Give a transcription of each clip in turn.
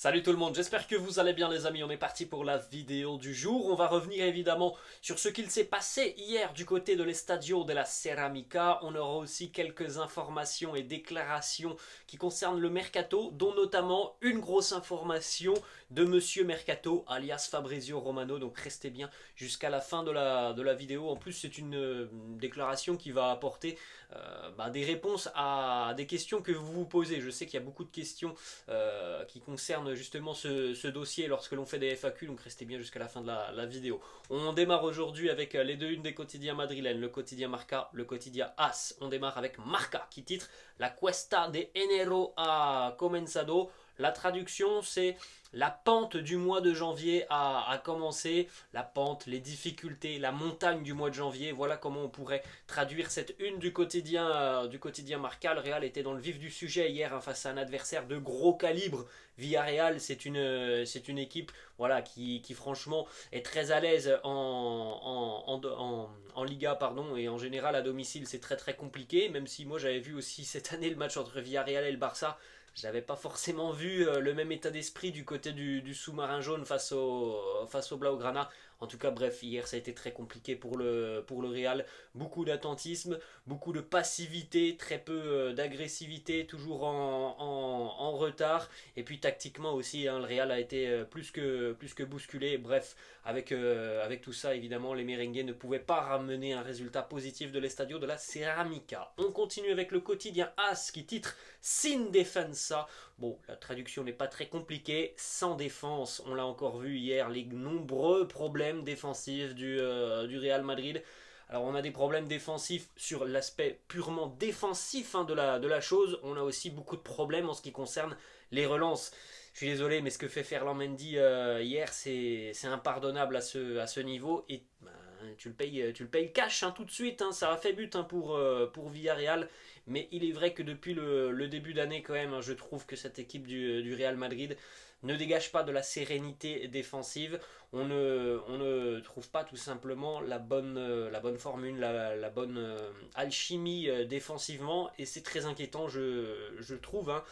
Salut tout le monde, j'espère que vous allez bien les amis, on est parti pour la vidéo du jour. On va revenir évidemment sur ce qu'il s'est passé hier du côté de l'Estadio de la Ceramica. On aura aussi quelques informations et déclarations qui concernent le Mercato, dont notamment une grosse information de Monsieur Mercato, alias Fabrizio Romano. Donc restez bien jusqu'à la fin de la vidéo. En plus c'est une déclaration qui va apporter des réponses à des questions que vous vous posez. Je sais qu'il y a beaucoup de questions qui concerne justement ce dossier lorsque l'on fait des FAQ, donc restez bien jusqu'à la fin de la vidéo. On démarre aujourd'hui avec les deux unes des quotidiens madrilènes, le quotidien Marca, le quotidien AS. On démarre avec Marca qui titre La Cuesta de Enero ha comenzado. La traduction c'est la pente du mois de janvier a commencé, la pente, les difficultés, la montagne du mois de janvier, voilà comment on pourrait traduire cette une du quotidien Marca. Le Real était dans le vif du sujet hier face à un adversaire de gros calibre. Villarreal, c'est une équipe voilà, qui franchement est très à l'aise en Liga pardon, et en général à domicile c'est très très compliqué, même si moi j'avais vu aussi cette année le match entre Villarreal et le Barça. J'avais pas forcément vu le même état d'esprit du côté du sous-marin jaune face au Blaugrana. En tout cas, bref, hier ça a été très compliqué pour le Real. Beaucoup d'attentisme, beaucoup de passivité, très peu d'agressivité, toujours en retard. Et puis tactiquement aussi, hein, le Real a été plus que bousculé. Bref, avec tout ça, évidemment, les merengues ne pouvaient pas ramener un résultat positif de l'Estadio de la Ceramica. On continue avec le quotidien AS qui titre Sin Defensa. Bon, la traduction n'est pas très compliquée. Sans défense, on l'a encore vu hier, les nombreux problèmes défensifs du Real Madrid. Alors on a des problèmes défensifs sur l'aspect purement défensif de la chose. On a aussi beaucoup de problèmes en ce qui concerne les relances. Je suis désolé, mais ce que fait Ferland Mendy hier, c'est impardonnable à ce niveau. Et ben, tu le payes cash hein, tout de suite. Hein, ça a fait but hein, pour Villarreal. Mais il est vrai que depuis le début d'année, quand même, hein, je trouve que cette équipe du Real Madrid ne dégage pas de la sérénité défensive. On ne trouve pas tout simplement la bonne formule, la bonne alchimie défensivement. Et c'est très inquiétant, je trouve, hein,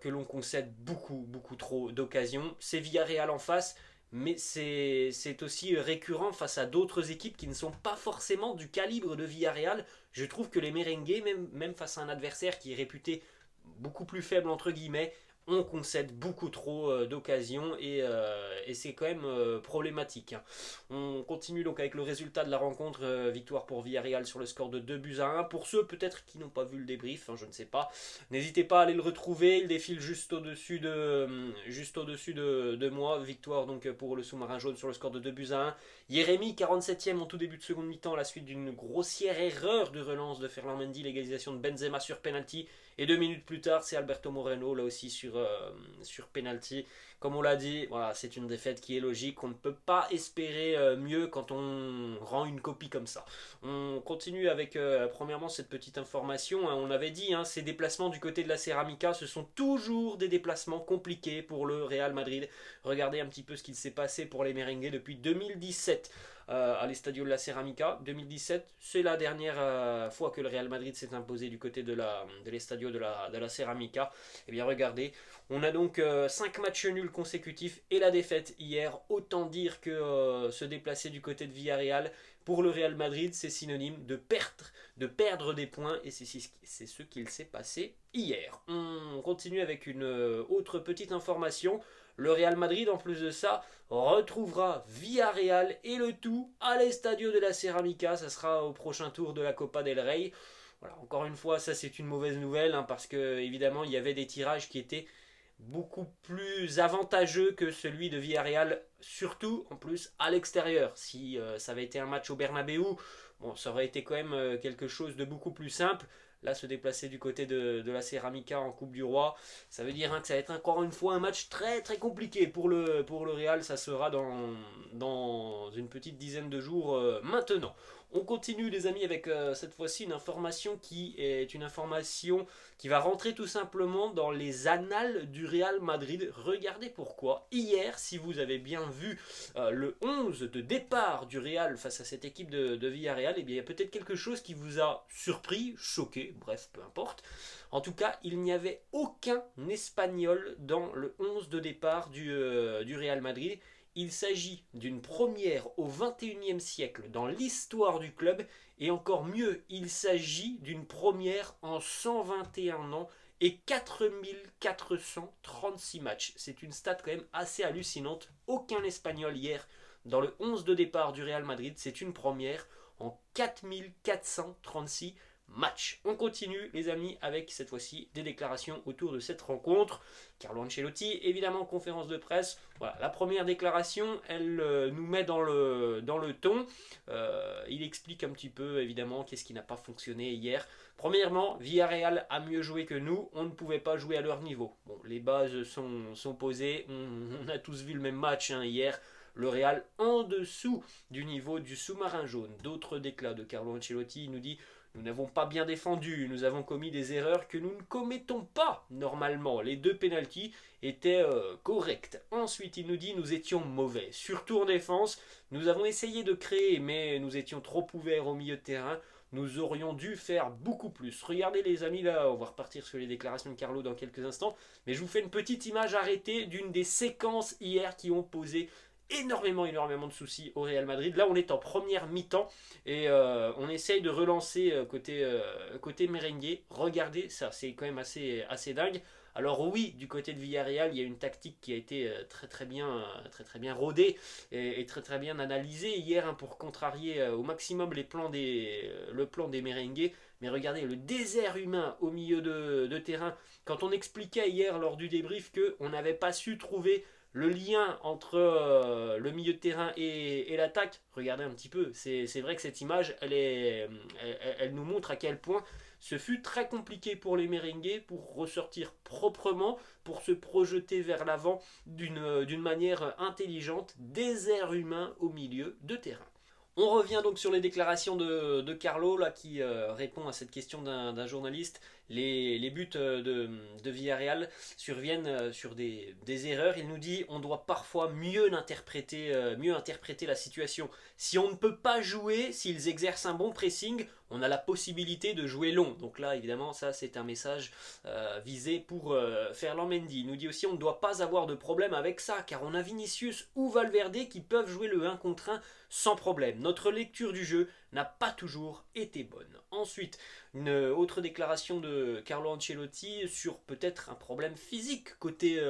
que l'on concède beaucoup, beaucoup trop d'occasions. C'est Villarreal en face. Mais c'est aussi récurrent face à d'autres équipes qui ne sont pas forcément du calibre de Villarreal. Je trouve que les merengues, même face à un adversaire qui est réputé beaucoup plus faible entre guillemets, on concède beaucoup trop d'occasions et c'est quand même problématique. Hein. On continue donc avec le résultat de la rencontre, victoire pour Villarreal sur le score de 2-1. Pour ceux peut-être qui n'ont pas vu le débrief, hein, je ne sais pas, n'hésitez pas à aller le retrouver, il défile juste au-dessus de moi. Victoire donc pour le sous-marin jaune sur le score de 2-1. Jérémy, 47e en tout début de seconde mi-temps à la suite d'une grossière erreur de relance de Ferland Mendy, l'égalisation de Benzema sur penalty. Et 2 minutes plus tard, c'est Alberto Moreno, là aussi sur penalty. Comme on l'a dit, voilà, c'est une défaite qui est logique. On ne peut pas espérer mieux quand on rend une copie comme ça. On continue avec, premièrement, cette petite information. Hein. On avait dit, hein, ces déplacements du côté de la Ceramica, ce sont toujours des déplacements compliqués pour le Real Madrid. Regardez un petit peu ce qu'il s'est passé pour les merengues depuis 2017. À l'Estadio de la Ceramica. 2017, c'est la dernière fois que le Real Madrid s'est imposé du côté de l'Estadio de la Ceramica. Et bien regardez, on a donc 5 matchs nuls consécutifs et la défaite hier. Autant dire que se déplacer du côté de Villarreal, pour le Real Madrid, c'est synonyme de perdre des points et c'est ce qu'il s'est passé hier. On continue avec une autre petite information. Le Real Madrid, en plus de ça, retrouvera Villarreal et le tout à l'Estadio de la Ceramica. Ça sera au prochain tour de la Copa del Rey. Voilà, encore une fois, ça c'est une mauvaise nouvelle hein, parce que évidemment il y avait des tirages qui étaient beaucoup plus avantageux que celui de Villarreal, surtout en plus à l'extérieur. Si ça avait été un match au Bernabeu, bon, ça aurait été quand même quelque chose de beaucoup plus simple. Là, se déplacer du côté de la Ceramica en Coupe du Roi, ça veut dire hein, que ça va être encore une fois un match très très compliqué pour le Real. Ça sera dans une petite dizaine de jours maintenant. On continue les amis avec cette fois-ci une information qui est une information qui va rentrer tout simplement dans les annales du Real Madrid. Regardez pourquoi. Hier, si vous avez bien vu le 11 de départ du Real face à cette équipe de Villarreal, eh bien, il y a peut-être quelque chose qui vous a surpris, choqué, bref, peu importe. En tout cas, il n'y avait aucun Espagnol dans le 11 de départ du Real Madrid. Il s'agit d'une première au XXIe siècle dans l'histoire du club et encore mieux, il s'agit d'une première en 121 ans et 4436 matchs. C'est une stat quand même assez hallucinante. Aucun Espagnol hier dans le 11 de départ du Real Madrid, c'est une première en 4436 match. On continue les amis avec cette fois-ci des déclarations autour de cette rencontre. Carlo Ancelotti, évidemment conférence de presse. Voilà, la première déclaration, elle nous met dans le ton. Il explique un petit peu évidemment qu'est-ce qui n'a pas fonctionné hier. Premièrement, Villarreal a mieux joué que nous, on ne pouvait pas jouer à leur niveau. Bon, les bases sont posées, on a tous vu le même match hier. Le Real en dessous du niveau du sous-marin jaune. D'autres déclats de Carlo Ancelotti, il nous dit: nous n'avons pas bien défendu, nous avons commis des erreurs que nous ne commettons pas normalement. Les 2 pénaltys étaient corrects. Ensuite, il nous dit: nous étions mauvais. Surtout en défense, nous avons essayé de créer, mais nous étions trop ouverts au milieu de terrain. Nous aurions dû faire beaucoup plus. Regardez les amis, là, on va repartir sur les déclarations de Carlo dans quelques instants. Mais je vous fais une petite image arrêtée d'une des séquences hier qui ont posé énormément de soucis au Real Madrid. Là on est en première mi-temps et on essaye de relancer côté merengue. Regardez ça, c'est quand même assez dingue. Alors oui, du côté de Villarreal, il y a une tactique qui a été très bien rodée et très bien analysée hier pour contrarier au maximum le plan des merengues. Mais regardez le désert humain au milieu de terrain. Quand on expliquait hier lors du débrief qu'on n'avait pas su trouver le lien entre le milieu de terrain et l'attaque, regardez un petit peu, c'est vrai que cette image, elle nous montre à quel point ce fut très compliqué pour les merengues pour ressortir proprement, pour se projeter vers l'avant d'une manière intelligente, désert humain au milieu de terrain. On revient donc sur les déclarations de Carlo là, qui répond à cette question d'un journaliste. Les buts de Villarreal surviennent sur des erreurs. Il nous dit: on doit parfois mieux interpréter la situation. Si on ne peut pas jouer, s'ils exercent un bon pressing, on a la possibilité de jouer long. Donc là, évidemment, ça c'est un message visé pour Ferland Mendy. Il nous dit aussi: on ne doit pas avoir de problème avec ça, car on a Vinicius ou Valverde qui peuvent jouer le 1 contre 1 sans problème. Notre lecture du jeu n'a pas toujours été bonne. Ensuite, une autre déclaration de Carlo Ancelotti sur peut-être un problème physique côté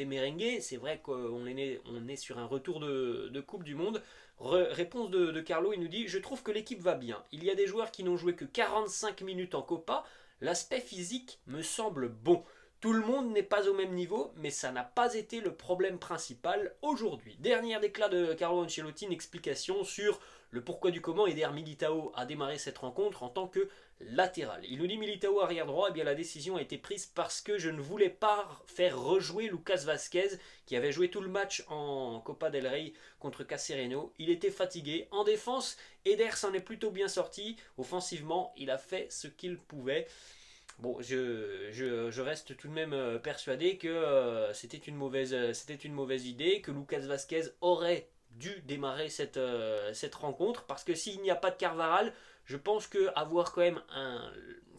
merengue. C'est vrai qu'on est sur un retour de Coupe du Monde. Réponse de Carlo, il nous dit: je trouve que l'équipe va bien. Il y a des joueurs qui n'ont joué que 45 minutes en Copa. L'aspect physique me semble bon. Tout le monde n'est pas au même niveau, mais ça n'a pas été le problème principal aujourd'hui. Dernier déclat de Carlo Ancelotti, une explication sur le pourquoi du comment Eder Militao a démarré cette rencontre en tant que latéral. Il nous dit: Militao arrière droit, eh bien la décision a été prise parce que je ne voulais pas faire rejouer Lucas Vazquez qui avait joué tout le match en Copa del Rey contre Casereno. Il était fatigué. En défense, Eder s'en est plutôt bien sorti. Offensivement, il a fait ce qu'il pouvait. Bon, je reste tout de même persuadé que c'était une mauvaise idée, que Lucas Vazquez aurait dû démarrer cette rencontre, parce que s'il n'y a pas de Carvajal, je pense qu'avoir quand même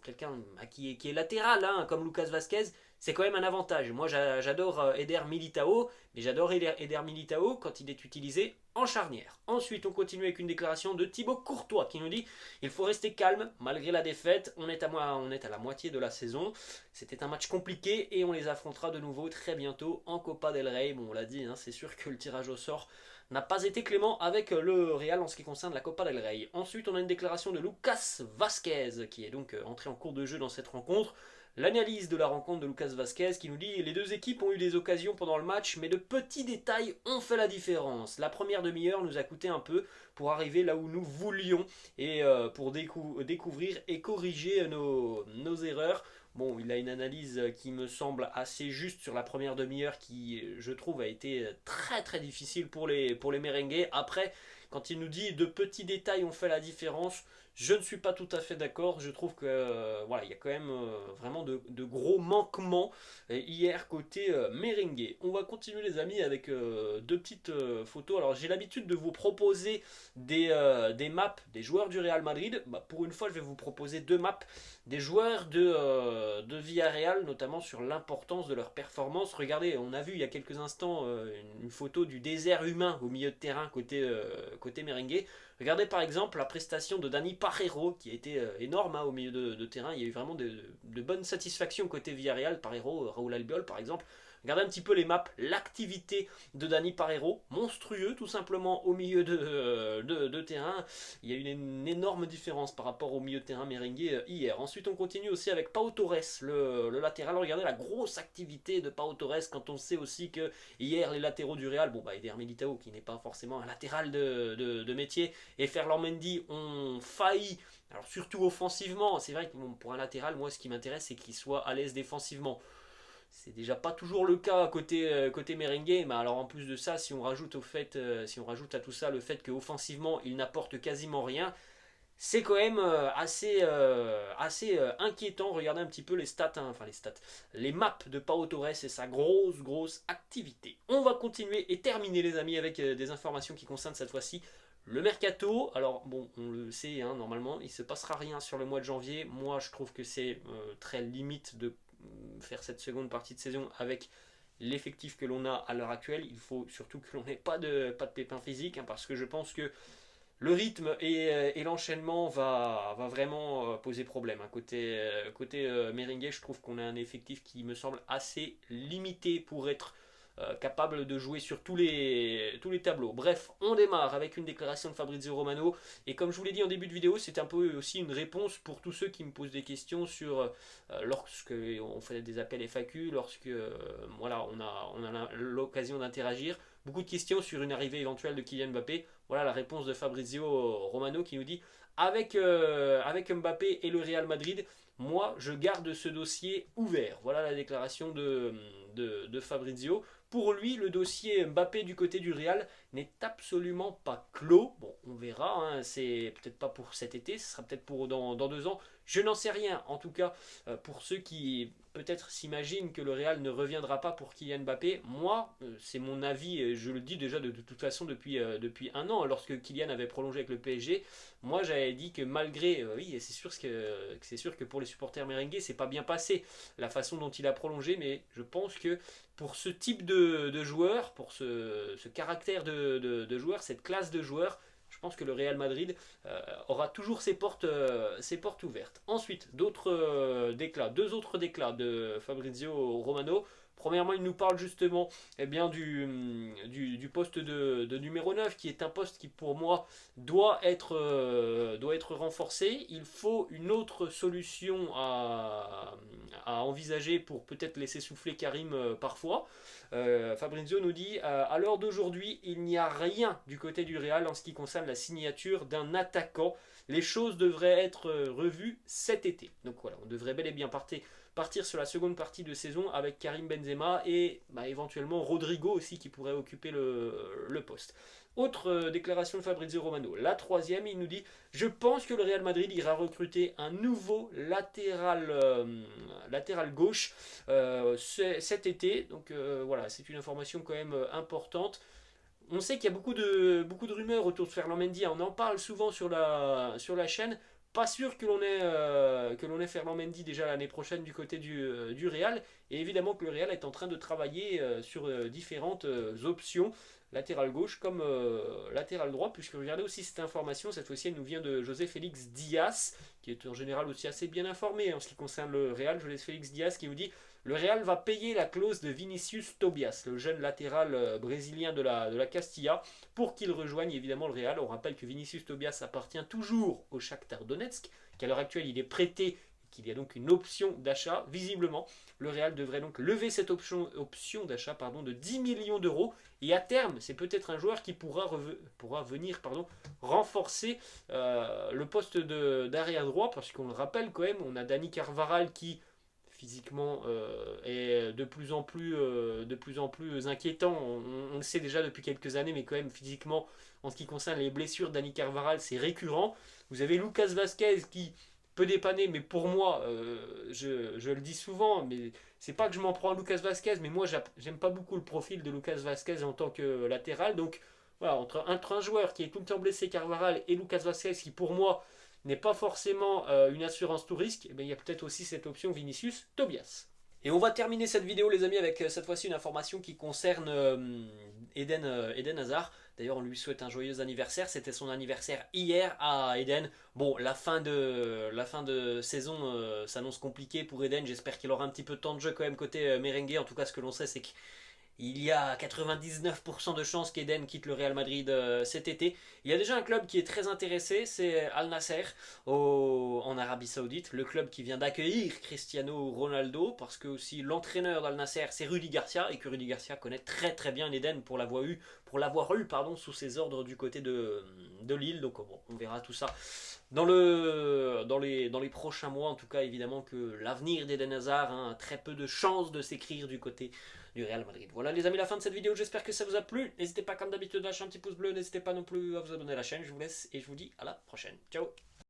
quelqu'un qui est latéral, comme Lucas Vazquez, c'est quand même un avantage. Moi j'adore Eder Militao, mais j'adore Eder Militao quand il est utilisé en charnière. Ensuite, on continue avec une déclaration de Thibaut Courtois qui nous dit: il faut rester calme malgré la défaite, on est à la moitié de la saison. C'était un match compliqué et on les affrontera de nouveau très bientôt en Copa del Rey. Bon, on l'a dit, c'est sûr que le tirage au sort n'a pas été clément avec le Real en ce qui concerne la Copa del Rey. Ensuite, on a une déclaration de Lucas Vazquez qui est donc entré en cours de jeu dans cette rencontre. L'analyse de la rencontre de Lucas Vazquez qui nous dit: les 2 équipes ont eu des occasions pendant le match, mais de petits détails ont fait la différence. La première demi-heure nous a coûté un peu pour arriver là où nous voulions et pour découvrir et corriger nos erreurs. Bon, il a une analyse qui me semble assez juste sur la première demi-heure qui, je trouve, a été très difficile pour les merengues. Après, Quand il nous dit de petits détails ont fait la différence, je ne suis pas tout à fait d'accord. Je trouve que voilà, il y a quand même vraiment de gros manquements hier côté merengue. On va continuer les amis avec deux petites photos. Alors j'ai l'habitude de vous proposer des maps des joueurs du Real Madrid. Bah, pour une fois, je vais vous proposer deux maps des joueurs de Villarreal, notamment sur l'importance de leur performance. Regardez, on a vu il y a quelques instants une photo du désert humain au milieu de terrain côté merengue. Regardez par exemple la prestation de Dani Parejo qui a été énorme au milieu de terrain. Il y a eu vraiment de bonnes satisfactions côté Villarreal. Parejo, Raúl Albiol par exemple. Regardez un petit peu les maps, l'activité de Dani Parejo, monstrueux tout simplement au milieu de terrain. Il y a une énorme différence par rapport au milieu de terrain merengue hier. Ensuite on continue aussi avec Pau Torres, le latéral. Regardez la grosse activité de Pau Torres quand on sait aussi que hier les latéraux du Real, bon bah Eder Militao qui n'est pas forcément un latéral de métier, et Ferland Mendy ont failli. Alors surtout offensivement, c'est vrai que bon, pour un latéral, moi ce qui m'intéresse c'est qu'il soit à l'aise défensivement. C'est déjà pas toujours le cas côté merengue, mais alors en plus de ça, si on rajoute si on rajoute à tout ça le fait qu'offensivement il n'apporte quasiment rien, c'est quand même assez inquiétant. Regardez un petit peu les stats, hein, enfin les maps de Pau Torres et sa grosse activité. On va continuer et terminer les amis avec des informations qui concernent cette fois-ci le mercato. Alors bon, on le sait, hein, normalement il se passera rien sur le mois de janvier. Moi je trouve que c'est très limite de faire cette seconde partie de saison avec l'effectif que l'on a à l'heure actuelle. Il faut surtout que l'on n'ait pas de pépins physiques, hein, parce que je pense que le rythme et l'enchaînement va vraiment poser problème. Hein. Côté merengue, je trouve qu'on a un effectif qui me semble assez limité pour être capable de jouer sur tous les tableaux. Bref, on démarre avec une déclaration de Fabrizio Romano. Et comme je vous l'ai dit en début de vidéo, c'est un peu aussi une réponse pour tous ceux qui me posent des questions sur lorsque on fait des appels FAQ, lorsque voilà, on a l'occasion d'interagir. Beaucoup de questions sur une arrivée éventuelle de Kylian Mbappé. Voilà la réponse de Fabrizio Romano qui nous dit avec Mbappé et le Real Madrid, moi je garde ce dossier ouvert. Voilà la déclaration de Fabrizio. Pour lui, le dossier Mbappé du côté du Real n'est absolument pas clos. Bon, on verra, hein, c'est peut-être pas pour cet été, ce sera peut-être pour dans 2 ans. Je n'en sais rien. En tout cas, pour ceux qui peut-être s'imaginent que le Real ne reviendra pas pour Kylian Mbappé, moi, c'est mon avis, et je le dis déjà de toute façon depuis 1 an, lorsque Kylian avait prolongé avec le PSG, moi j'avais dit que malgré, oui, c'est sûr que pour les supporters merengue, c'est pas bien passé la façon dont il a prolongé, mais je pense que pour ce type de joueur, pour ce caractère de joueur, cette classe de joueur, je pense que le Real Madrid aura toujours ses portes ouvertes. Ensuite, deux autres déclats de Fabrizio Romano. Premièrement, il nous parle justement du poste de numéro 9, qui est un poste qui pour moi doit être renforcé. Il faut une autre solution à envisager pour peut-être laisser souffler Karim parfois. Fabrizio nous dit à l'heure d'aujourd'hui, il n'y a rien du côté du Real en ce qui concerne la signature d'un attaquant. Les choses devraient être revues cet été. Donc voilà, on devrait bel et bien partir sur la seconde partie de saison avec Karim Benzema et éventuellement Rodrigo aussi qui pourrait occuper le poste. Autre déclaration de Fabrizio Romano, la troisième, il nous dit « Je pense que le Real Madrid ira recruter un nouveau latéral gauche cet été. » Donc voilà, c'est une information quand même importante. On sait qu'il y a beaucoup de rumeurs autour de Ferland Mendy. On en parle souvent sur la chaîne. Pas sûr que l'on ait Ferland Mendy déjà l'année prochaine du côté du Real. Et évidemment que le Real est en train de travailler sur différentes options, latéral gauche comme latéral droit. Puisque regardez aussi cette information, cette fois-ci elle nous vient de José Félix Diaz, qui est en général aussi assez bien informé en ce qui concerne le Real. José Félix Diaz qui vous dit « Le Real va payer la clause de Vinicius Tobias, le jeune latéral brésilien de la Castilla, pour qu'il rejoigne évidemment le Real. » On rappelle que Vinicius Tobias appartient toujours au Shakhtar Donetsk, qu'à l'heure actuelle il est prêté et qu'il y a donc une option d'achat. Visiblement, le Real devrait donc lever cette option d'achat de 10 millions d'euros. Et à terme, c'est peut-être un joueur qui pourra venir renforcer le poste d'arrière droit, parce qu'on le rappelle quand même, on a Dani Carvajal qui physiquement est de plus en plus inquiétant. On le sait déjà depuis quelques années, mais quand même physiquement, en ce qui concerne les blessures d'Dani Carvajal, c'est récurrent. Vous avez Lucas Vazquez qui peut dépanner, mais pour moi, je le dis souvent, mais c'est pas que je m'en prends à Lucas Vazquez, mais moi j'aime pas beaucoup le profil de Lucas Vazquez en tant que latéral. Donc voilà, entre un joueur qui est tout le temps blessé, Carvajal, et Lucas Vazquez, qui pour moi n'est pas forcément une assurance tout risque, eh bien, il y a peut-être aussi cette option Vinicius Tobias. Et on va terminer cette vidéo, les amis, avec cette fois-ci une information qui concerne Eden Hazard. D'ailleurs, on lui souhaite un joyeux anniversaire. C'était son anniversaire hier à Eden. Bon, la fin de saison s'annonce compliquée pour Eden. J'espère qu'il aura un petit peu de temps de jeu quand même côté merengue. En tout cas, ce que l'on sait, c'est que il y a 99% de chances qu'Eden quitte le Real Madrid cet été. Il y a déjà un club qui est très intéressé, c'est Al Nasser en Arabie Saoudite. Le club qui vient d'accueillir Cristiano Ronaldo, parce que aussi l'entraîneur d'Al Nasser, c'est Rudy Garcia, et que Rudy Garcia connaît très très bien Eden pour l'avoir eu sous ses ordres du côté de Lille. Donc bon, on verra tout ça dans les prochains mois. En tout cas, évidemment que l'avenir d'Eden Hazard a très peu de chances de s'écrire du côté du Real Madrid. Voilà les amis, la fin de cette vidéo, j'espère que ça vous a plu. N'hésitez pas comme d'habitude à lâcher un petit pouce bleu, n'hésitez pas non plus à vous abonner à la chaîne, je vous laisse et je vous dis à la prochaine. Ciao.